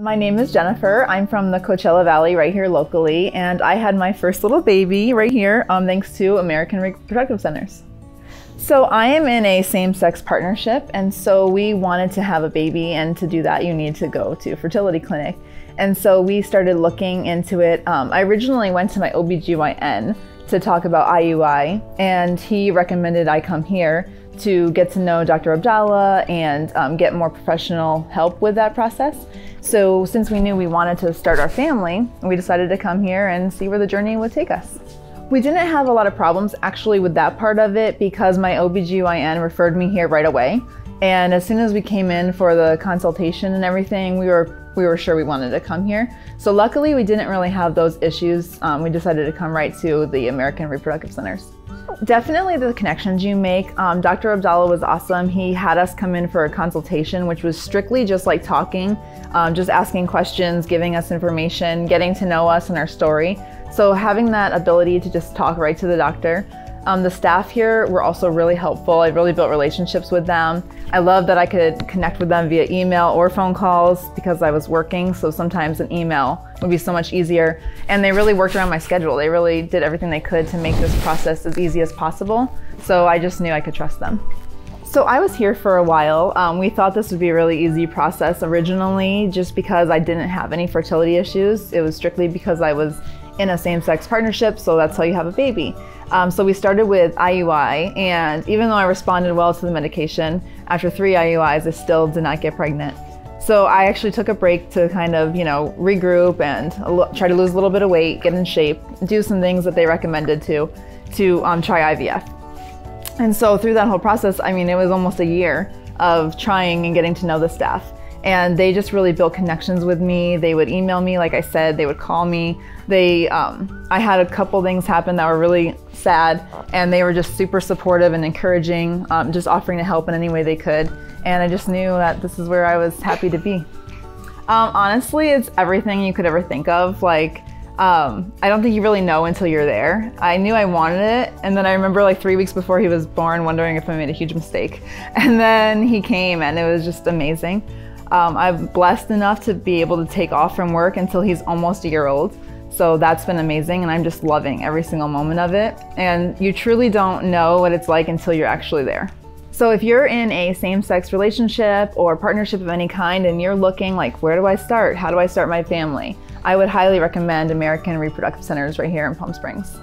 My name is Jennifer. I'm from the Coachella Valley right here locally, and I had my first little baby right here thanks to American Reproductive Centers. So I am in a same-sex partnership, and so we wanted to have a baby, and to do that you need to go to a fertility clinic. And so we started looking into it. I originally went to my OBGYN to talk about IUI, and he recommended I come here to get to know Dr. Abdallah and get more professional help with that process. So since we knew we wanted to start our family, we decided to come here and see where the journey would take us. We didn't have a lot of problems actually with that part of it because my OBGYN referred me here right away. And as soon as we came in for the consultation and everything, we were sure we wanted to come here. So luckily we didn't really have those issues. We decided to come right to the American Reproductive Centers. Definitely the connections you make. Dr. Abdallah was awesome. He had us come in for a consultation, which was strictly just like talking, just asking questions, giving us information, getting to know us and our story. So having that ability to just talk right to the doctor. The staff here were also really helpful. I really built relationships with them. I love that I could connect with them via email or phone calls because I was working, so sometimes an email would be so much easier. And they really worked around my schedule. They really did everything they could to make this process as easy as possible. So I just knew I could trust them. So I was here for a while. We thought this would be a really easy process originally just because I didn't have any fertility issues. It was strictly because I was in a same-sex partnership, so that's how you have a baby. So we started with IUI, and even though I responded well to the medication, after 3 IUIs, I still did not get pregnant. So I actually took a break to kind of, regroup and try to lose a little bit of weight, get in shape, do some things that they recommended to try IVF. And so through that whole process, it was almost a year of trying and getting to know the staff. And they just really built connections with me. They would email me, like I said, they would call me. I had a couple things happen that were really sad, and they were just super supportive and encouraging, just offering to help in any way they could. And I just knew that this is where I was happy to be. Honestly, it's everything you could ever think of. I don't think you really know until you're there. I knew I wanted it, and then I remember 3 weeks before he was born wondering if I made a huge mistake. And then he came, and it was just amazing. I'm blessed enough to be able to take off from work until he's almost a year old. So that's been amazing, and I'm just loving every single moment of it. And you truly don't know what it's like until you're actually there. So if you're in a same-sex relationship or partnership of any kind and you're looking where do I start? How do I start my family? I would highly recommend American Reproductive Centers right here in Palm Springs.